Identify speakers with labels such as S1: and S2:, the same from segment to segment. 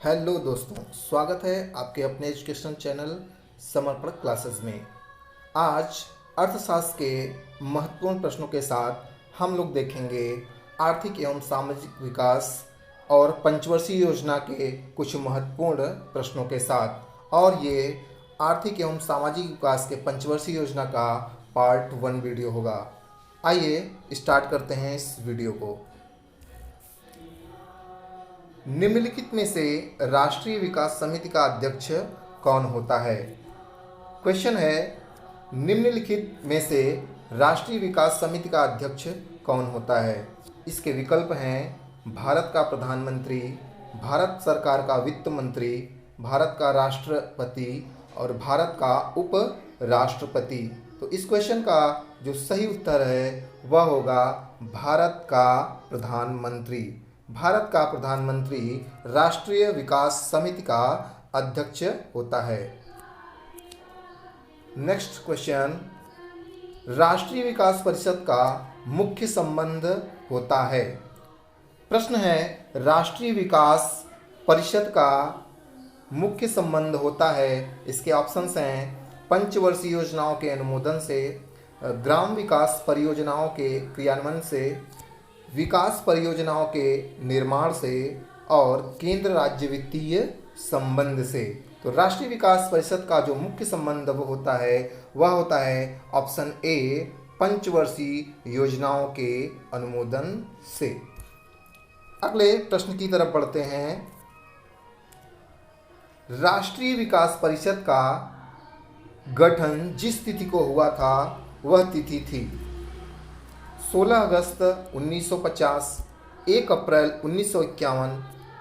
S1: Hello दोस्तों, स्वागत है आपके अपने एजुकेशनल चैनल समर्पण क्लासेस में। आज अर्थशास्त्र के महत्वपूर्ण प्रश्नों के साथ हम लोग देखेंगे आर्थिक एवं सामाजिक विकास और पंचवर्षीय योजना के कुछ महत्वपूर्ण प्रश्नों के साथ। और ये आर्थिक एवं सामाजिक विकास के पंचवर्षीय योजना का पार्ट 1 वीडियो होगा। आइए स्टार्ट करते हैं इस वीडियो को। निम्नलिखित में से राष्ट्रीय विकास समिति का अध्यक्ष कौन होता है? क्वेश्चन है, निम्नलिखित में से राष्ट्रीय विकास समिति का अध्यक्ष कौन होता है? इसके विकल्प हैं भारत का प्रधानमंत्री, भारत सरकार का वित्त मंत्री, भारत का राष्ट्रपति और भारत का उप राष्ट्रपति। तो इस क्वेश्चन का जो सही उत्तर है वह होगा भारत का प्रधानमंत्री। भारत का प्रधानमंत्री राष्ट्रीय विकास समिति का अध्यक्ष होता है। नेक्स्ट क्वेश्चन, राष्ट्रीय विकास परिषद का मुख्य संबंध होता है। प्रश्न है, राष्ट्रीय विकास परिषद का मुख्य संबंध होता है। इसके ऑप्शंस हैं पंचवर्षीय योजनाओं के अनुमोदन से, ग्राम विकास परियोजनाओं के क्रियान्वयन से, विकास परियोजनाओं के निर्माण से और केंद्र राज्य वित्तीय संबंध से। तो राष्ट्रीय विकास परिषद का जो मुख्य संबंध होता है वह होता है ऑप्शन ए, पंचवर्षीय योजनाओं के अनुमोदन से। अगले प्रश्न की तरफ बढ़ते हैं। राष्ट्रीय विकास परिषद का गठन जिस तिथि को हुआ था वह तिथि थी 16 अगस्त 1950, 1 अप्रैल 1951,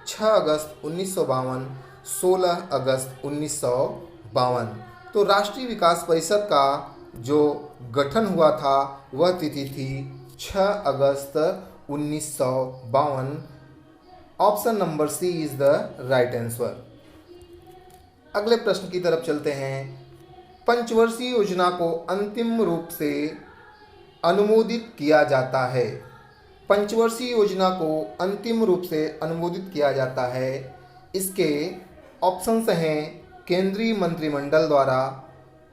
S1: 6 अगस्त 1952, 16 अगस्त 1952। तो राष्ट्रीय विकास परिषद का जो गठन हुआ था वह तिथि थी 6 अगस्त 1952। Option number C is the right answer. अगले प्रश्न की तरफ चलते हैं। पंचवर्षीय योजना को अंतिम रूप से अनुमोदित किया जाता है। पंचवर्षीय योजना को अंतिम रूप से अनुमोदित किया जाता है। इसके ऑप्शंस हैं केंद्रीय मंत्रिमंडल द्वारा,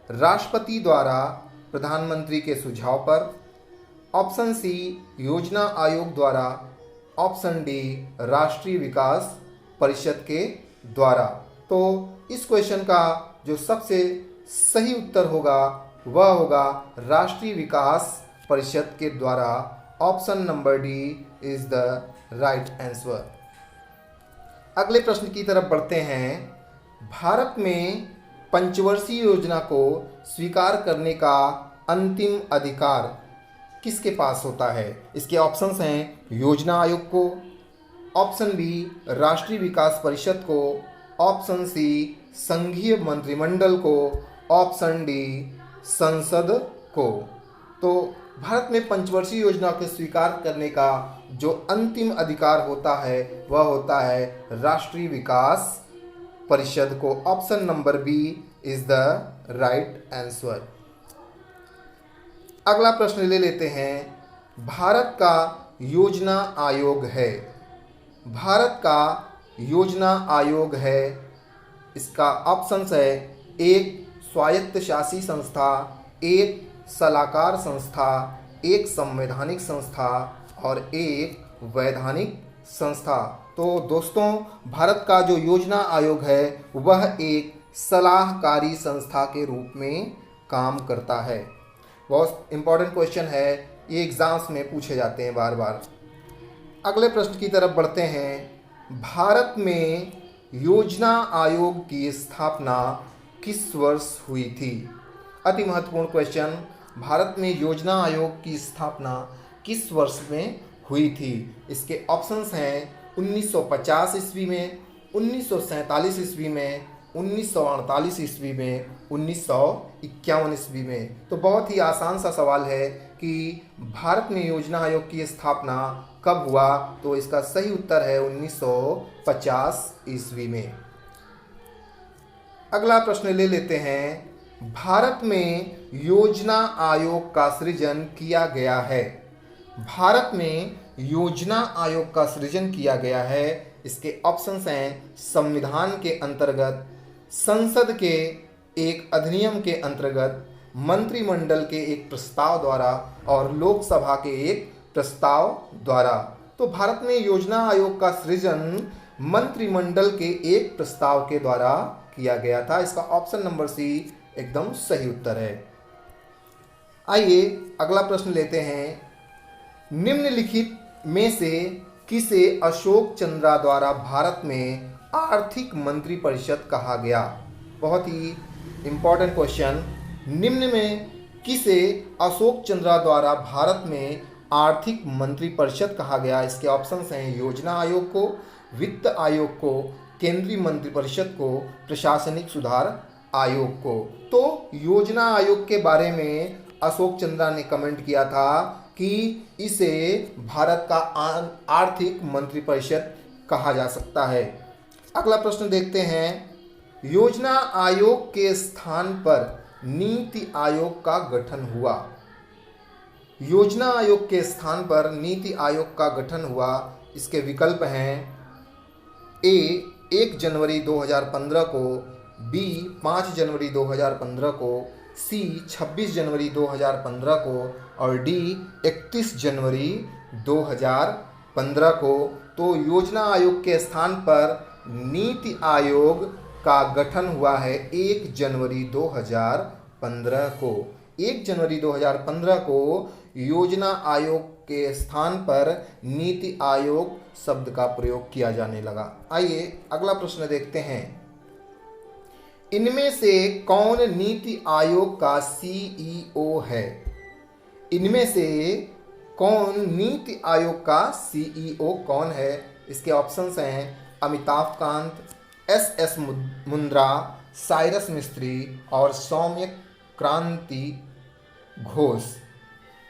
S1: राष्ट्रपति द्वारा प्रधानमंत्री के सुझाव पर, ऑप्शन सी योजना आयोग द्वारा, ऑप्शन डी राष्ट्रीय विकास परिषद के द्वारा। तो इस क्वेश्चन का जो सबसे सही उत्तर होगा वह होगा राष्ट्रीय विकास परिषद के द्वारा। Option number D is the right answer. अगले प्रश्न की तरफ बढ़ते हैं। भारत में पंचवर्षीय योजना को स्वीकार करने का अंतिम अधिकार किसके पास होता है? इसके ऑप्शंस हैं योजना आयोग को, ऑप्शन बी राष्ट्रीय विकास परिषद को, ऑप्शन सी संघीय मंत्रिमंडल को, ऑप्शन डी संसद को। तो भारत में पंचवर्षीय योजना को स्वीकार करने का जो अंतिम अधिकार होता है वह होता है राष्ट्रीय विकास परिषद को। Option number B is the right answer. अगला प्रश्न ले लेते हैं। भारत का योजना आयोग है। भारत का योजना आयोग है। इसका ऑप्शंस है एक स्वायत्तशासी संस्था, एक सलाहकार संस्था, एक संवैधानिक संस्था और एक वैधानिक संस्था। तो दोस्तों, भारत का जो योजना आयोग है वह एक सलाहकारी संस्था के रूप में काम करता है। बहुत इंपॉर्टेंट क्वेश्चन है, ये एग्जाम्स में पूछे जाते हैं बार बार। अगले प्रश्न की तरफ बढ़ते हैं। भारत में योजना आयोग की स्थापना किस वर्ष हुई थी? अति महत्वपूर्ण क्वेश्चन। भारत में योजना आयोग की स्थापना किस वर्ष में हुई थी? इसके ऑप्शंस हैं 1950 ईस्वी में, 1947 ईस्वी में, 1948 ईस्वी में, 1951 ईस्वी में। तो बहुत ही आसान सा सवाल है कि भारत में योजना आयोग की स्थापना कब हुआ? तो इसका सही उत्तर है 1950 ईस्वी में। अगला प्रश्न ले लेते हैं। भारत में योजना आयोग का सृजन किया गया है। भारत में योजना आयोग का सृजन किया गया है। इसके ऑप्शंस हैं संविधान के अंतर्गत, संसद के एक अधिनियम के अंतर्गत, मंत्रिमंडल के एक प्रस्ताव द्वारा और लोकसभा के एक प्रस्ताव द्वारा। तो भारत में योजना आयोग का सृजन मंत्रिमंडल के एक प्रस्ताव के द्वारा किया गया था। इसका ऑप्शन नंबर सी एकदम सही उत्तर है। आइए अगला प्रश्न लेते हैं। निम्नलिखित में से किसे अशोक चंद्रा द्वारा भारत में आर्थिक मंत्री परिषद कहा गया? बहुत ही इंपॉर्टेंट क्वेश्चन। निम्न में किसे अशोक चंद्रा द्वारा भारत में आर्थिक मंत्री परिषद कहा गया? इसके ऑप्शंस हैं योजना आयोग को, वित्त आयोग को, केंद्रीय मंत्रिपरिषद को, प्रशासनिक सुधार आयोग को। तो योजना आयोग के बारे में अशोक चंद्रा ने कमेंट किया था कि इसे भारत का आर्थिक मंत्रिपरिषद कहा जा सकता है। अगला प्रश्न देखते हैं। योजना आयोग के स्थान पर नीति आयोग का गठन हुआ। योजना आयोग के स्थान पर नीति आयोग का गठन हुआ। इसके विकल्प हैं ए 1 जनवरी 2015 को, बी 5 जनवरी 2015 को, सी 26 जनवरी 2015 को और डी 31 जनवरी 2015 को। तो योजना आयोग के स्थान पर नीति आयोग का गठन हुआ है 1 जनवरी 2015 को। 1 जनवरी 2015 को योजना आयोग के स्थान पर नीति आयोग शब्द का प्रयोग किया जाने लगा। आइए अगला प्रश्न देखते हैं। इनमें से कौन नीति आयोग का सीईओ है? इनमें से कौन नीति आयोग का सीईओ कौन है? इसके ऑप्शंस हैं अमिताभ कांत, एस मुंद्रा, साइरस मिस्त्री और सौम्य क्रांति घोष।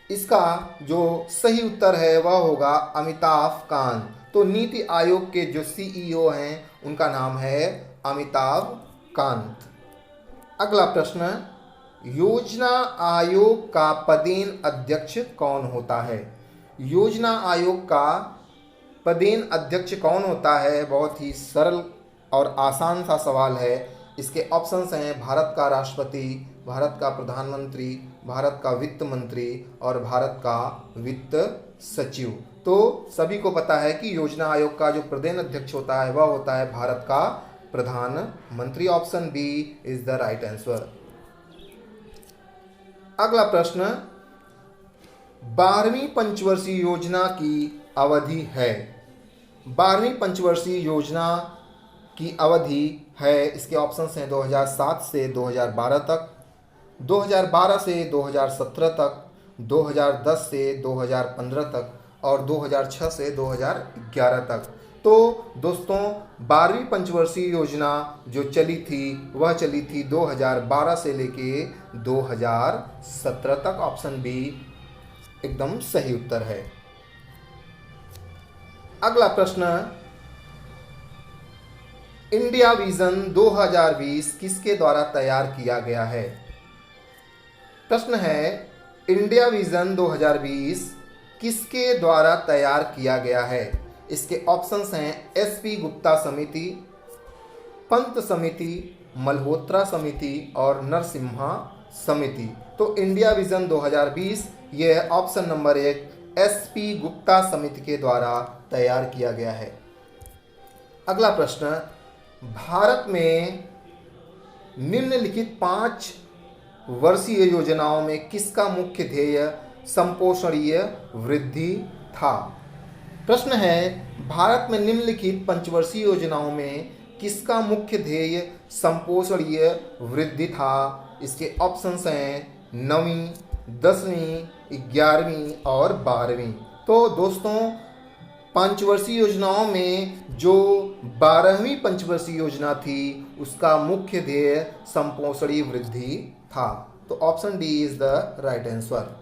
S1: इसका जो सही उत्तर है वह होगा अमिताभ कांत। तो नीति आयोग के जो सीईओ हैं उनका नाम है अमिताभ कांत। अगला प्रश्न, योजना आयोग का पदेन अध्यक्ष कौन होता है? योजना आयोग का पदेन अध्यक्ष कौन होता है? बहुत ही सरल और आसान सा सवाल है। इसके ऑप्शंस हैं भारत का राष्ट्रपति, भारत का प्रधानमंत्री, भारत का वित्त मंत्री और भारत का वित्त सचिव। तो सभी को पता है कि योजना आयोग का जो पदेन अध्यक्ष होता है वह होता है भारत का प्रधानमंत्री। Option B is the right answer. अगला प्रश्न, 12वीं पंचवर्षीय योजना की अवधि है। 12वीं पंचवर्षीय योजना की अवधि है, इसके ऑप्शंस हैं 2007 से 2012 तक, 2012 से 2017 तक, 2010 से 2015 तक और 2006 से 2011 तक। तो दोस्तों 12वीं पंचवर्षीय योजना जो चली थी वह चली थी 2012 से लेके 2017 तक। ऑप्शन बी एकदम सही उत्तर है। अगला प्रश्न, इंडिया विजन 2020 किसके द्वारा तैयार किया गया है? प्रश्न है इंडिया विजन 2020 किसके द्वारा तैयार किया गया है? इसके ऑप्शंस हैं एसपी गुप्ता समिति, पंत समिति, मल्होत्रा समिति और नरसिम्हा समिति। तो इंडिया विजन 2020 यह ऑप्शन नंबर 1 एसपी गुप्ता समिति के द्वारा तैयार किया गया है। अगला प्रश्न, भारत में निम्नलिखित 5 वर्षीय योजनाओं में किसका मुख्य ध्येय संपोषणीय वृद्धि था? प्रश्न है भारत में निम्नलिखित पंचवर्षीय योजनाओं में किसका मुख्य ध्येय संपोषणीय वृद्धि था? इसके ऑप्शंस हैं 9वीं, 10वीं, 11वीं और 12वीं। तो दोस्तों पंचवर्षीय योजनाओं में जो 12वीं पंचवर्षीय योजना थी उसका मुख्य ध्येय संपोषणीय वृद्धि था। तो option D is the right answer.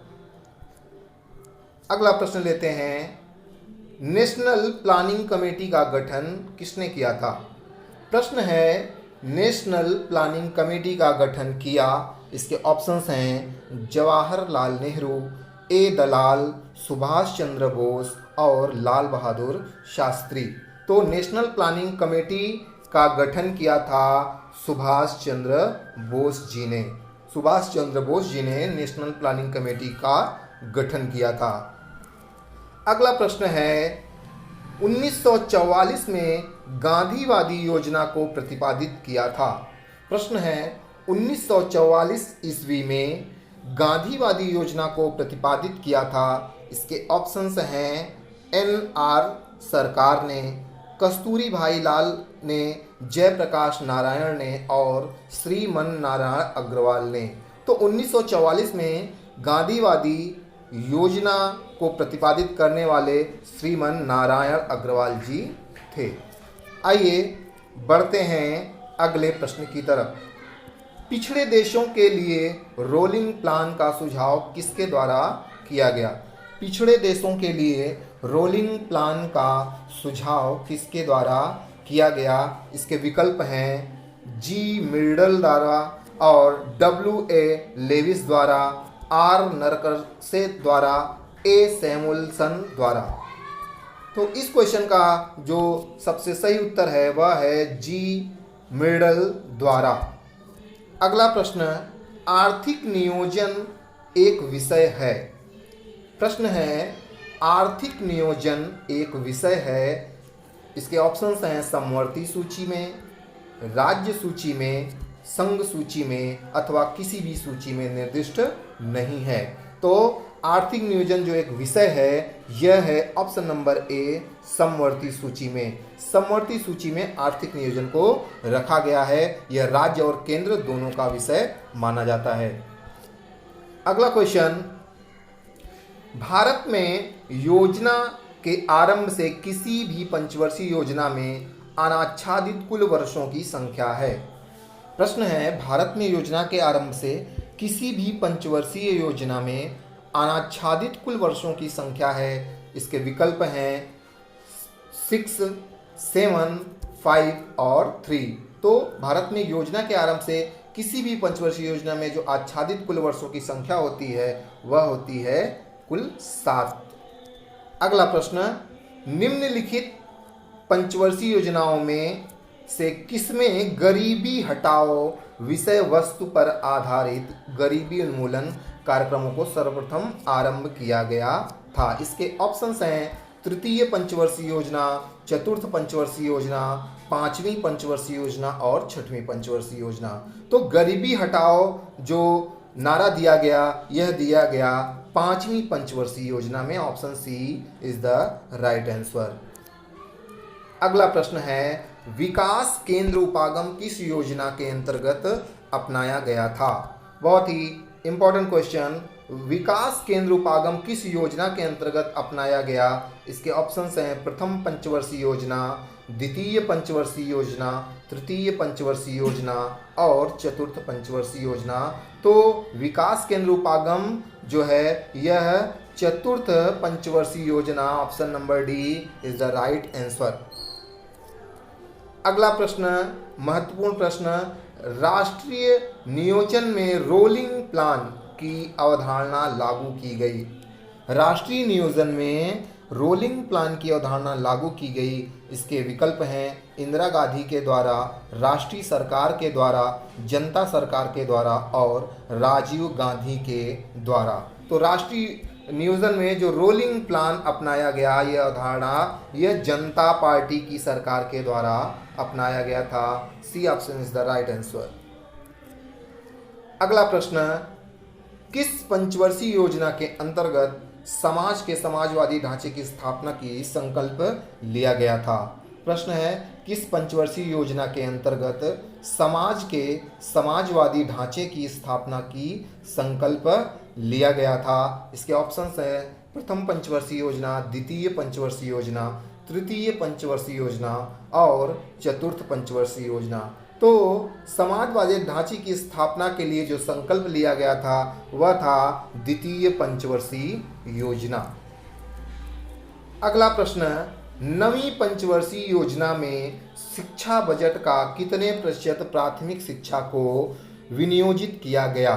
S1: अगला प्रश्न लेते हैं, नेशनल प्लानिंग कमेटी का गठन किसने किया था? प्रश्न है नेशनल प्लानिंग कमेटी का गठन किया, इसके ऑप्शंस हैं जवाहरलाल नेहरू, ए दलाल, सुभाष चंद्र बोस और लाल बहादुर शास्त्री। तो नेशनल प्लानिंग कमेटी का गठन किया था सुभाष चंद्र बोस जी ने। सुभाष चंद्र बोस जी ने नेशनल प्लानिंग कमेटी का गठन किया था। अगला प्रश्न है 1944 में गांधीवादी योजना को प्रतिपादित किया था। प्रश्न है 1944 ईस्वी में गांधीवादी योजना को प्रतिपादित किया था। इसके ऑप्शंस हैं NR सरकार ने, कस्तूरी भाई लाल ने, जयप्रकाश नारायण ने और श्रीमन नारायण अग्रवाल ने। तो 1944 में गांधीवादी योजना को प्रतिपादित करने वाले श्रीमन नारायण अग्रवाल जी थे। आइए बढ़ते हैं अगले प्रश्न की तरफ। पिछड़े देशों के लिए रोलिंग प्लान का सुझाव किसके द्वारा किया गया? पिछड़े देशों के लिए रोलिंग प्लान का सुझाव किसके द्वारा किया गया? इसके विकल्प हैं G मिर्डल द्वारा और WA लेविस द्वारा, R नरकसे द्वारा, A सैमुअलसन द्वारा। तो इस क्वेश्चन का जो सबसे सही उत्तर है वह है G मिर्डल द्वारा। अगला प्रश्न, आर्थिक नियोजन एक विषय है। प्रश्न है आर्थिक नियोजन एक विषय है। इसके ऑप्शंस हैं समवर्ती सूची में, राज्य सूची में, संघ सूची में अथवा किसी भी सूची में निर्दिष्ट नहीं है। तो आर्थिक नियोजन जो एक विषय है यह है ऑप्शन नंबर ए समवर्ती सूची में। समवर्ती सूची में आर्थिक नियोजन को रखा गया है। यह राज्य और केंद्र दोनों का विषय माना जाता है। अगला क्वेश्चन, भारत में योजना के आरंभ से किसी भी पंचवर्षीय योजना में अनाच्छादित कुल वर्षों की संख्या है। प्रश्न है भारत में योजना के आरंभ से किसी भी पंचवर्षीय योजना में अनाच्छादित कुल वर्षों की संख्या है। इसके विकल्प हैं 6, 7, 5 और 3। तो भारत में योजना के आरंभ से किसी भी पंचवर्षीय योजना में जो आच्छादित कुल वर्षों की संख्या होती है वह होती है कुल 7। अगला प्रश्न, निम्नलिखित पंचवर्षीय योजनाओं में से किसमें गरीबी हटाओ विषय वस्तु पर आधारित गरीबी उन्मूलन कार्यक्रमों को सर्वप्रथम आरंभ किया गया था? इसके ऑप्शंस हैं तृतीय पंचवर्षीय योजना, चतुर्थ पंचवर्षीय योजना, पांचवी पंचवर्षीय योजना और छठवीं पंचवर्षीय योजना। तो गरीबी हटाओ जो नारा दिया गया यह दिया गया पांचवी पंचवर्षीय योजना में। Option C is the right answer. अगला प्रश्न है विकास केंद्र उपागम किस योजना के अंतर्गत अपनाया गया था? बहुत ही इंपॉर्टेंट क्वेश्चन, विकास केंद्र उपागम किस योजना के अंतर्गत अपनाया गया? इसके ऑप्शंस हैं प्रथम पंचवर्षीय योजना, द्वितीय पंचवर्षीय योजना, तृतीय पंचवर्षीय योजना और चतुर्थ पंचवर्षीय योजना। तो विकास केंद्र उपागम जो है यह चतुर्थ पंचवर्षीय योजना, option number D is the right answer. अगला प्रश्न, महत्वपूर्ण प्रश्न, राष्ट्रीय नियोजन में रोलिंग प्लान की अवधारणा लागू की गई। राष्ट्रीय नियोजन में रोलिंग प्लान की अवधारणा लागू की गई। इसके विकल्प हैं इंदिरा गांधी के द्वारा, राष्ट्रीय सरकार के द्वारा, जनता सरकार के द्वारा और राजीव गांधी के द्वारा। तो राष्ट्रीय नियोजन में जो रोलिंग प्लान अपनाया गया यह अवधारणा यह जनता पार्टी की सरकार के द्वारा अपनाया गया था। C option is the right answer. अगला प्रश्न, किस पंचवर्षीय योजना के अंतर्गत समाज के समाजवादी ढांचे की स्थापना की संकल्प लिया गया था? प्रश्न है किस पंचवर्षीय योजना के अंतर्गत समाज के समाजवादी ढांचे की स्थापना की संकल्प लिया गया था? इसके ऑप्शंस हैं प्रथम पंचवर्षीय योजना, द्वितीय पंचवर्षीय योजना, तृतीय पंचवर्षीय योजना और चतुर्थ पंचवर्षीय योजना। तो समाजवादी ढांचे की स्थापना के लिए जो संकल्प लिया गया था वह था द्वितीय पंचवर्षीय योजना। अगला प्रश्न, नवीं पंचवर्षीय योजना में शिक्षा बजट का कितने प्रतिशत प्राथमिक शिक्षा को विनियोजित किया गया?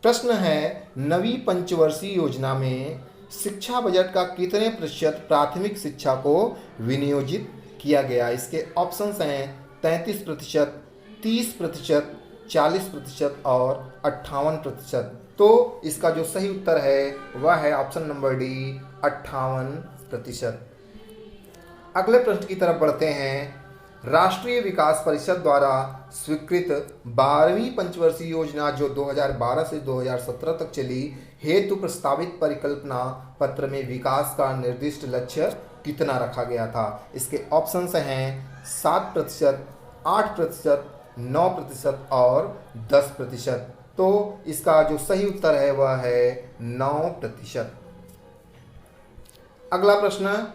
S1: प्रश्न है नवीं पंचवर्षीय योजना में शिक्षा बजट का कितने प्रतिशत प्राथमिक शिक्षा को विनियोजित किया गया। इसके ऑप्शंस हैं 33%, 30%, 40% और 58%। तो इसका जो सही उत्तर है वह है ऑप्शन नंबर डी, 58%। अगले प्रश्न की तरफ बढ़ते हैं। राष्ट्रीय विकास परिषद द्वारा स्वीकृत 12वीं पंचवर्षीय योजना जो 2012 से 2017 तक चली, हेतु प्रस्तावित परिकल्पना पत्र में विकास का निर्दिष्ट लक्ष्य कितना रखा गया था? इसके ऑप्शंस हैं 7%, 8%, 9% और 10%। तो इसका जो सही उत्तर है वह है 9%। अगला प्रश्न,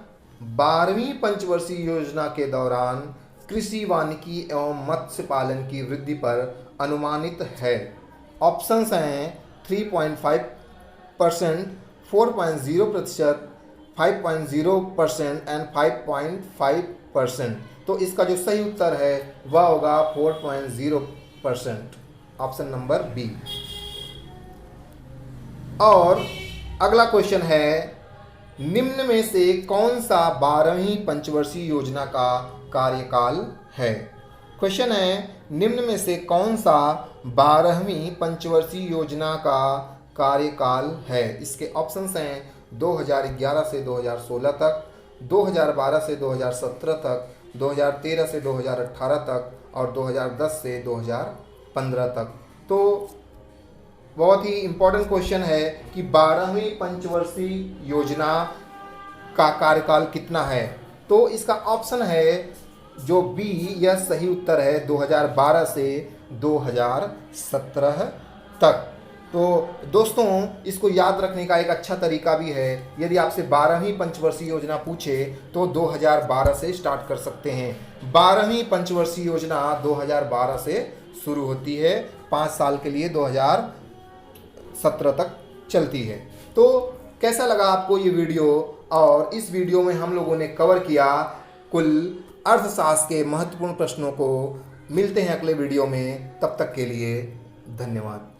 S1: 12वीं पंचवर्षीय योजना के दौरान कृषि वानिकी एवं मत्स्य पालन की वृद्धि पर अनुमानित है। ऑप्शंस हैं 3.5%, 4.0%, 5.0% एंड 5.5%। तो इसका जो सही उत्तर है वह होगा 4.0%, ऑप्शन नंबर बी। और अगला क्वेश्चन है, निम्न में से कौन सा 12वीं पंचवर्षीय योजना का कार्यकाल है? क्वेश्चन है, निम्न में से कौन सा 12वीं पंचवर्षीय योजना का कार्यकाल है? इसके ऑप्शंस हैं 2011 से 2016 तक, 2012 से 2017 तक, 2013 से 2018 तक और 2010 से 2015 तक। तो बहुत ही इम्पोर्टेंट क्वेश्चन है कि 12वीं पंचवर्षीय योजना का कार्यकाल कितना है? तो इसका ऑप्शन है जो बी, यह सही उत्तर है 2012 से 2017 तक। तो दोस्तों, इसको याद रखने का एक अच्छा तरीका भी है। यदि आपसे 12वीं पंचवर्षीय योजना पूछे तो 2012 से स्टार्ट कर सकते हैं। 12वीं पंचवर्षीय योजना 2012 से शुरू होती है, 5 साल के लिए 2017 तक चलती है। तो कैसा लगा आपको ये वीडियो? और इस वीडियो में हम लोगों ने कवर किया कुल अर्थशास्त्र के महत्वपूर्ण प्रश्नों को। मिलते हैं अगले वीडियो में, तब तक के लिए धन्यवाद।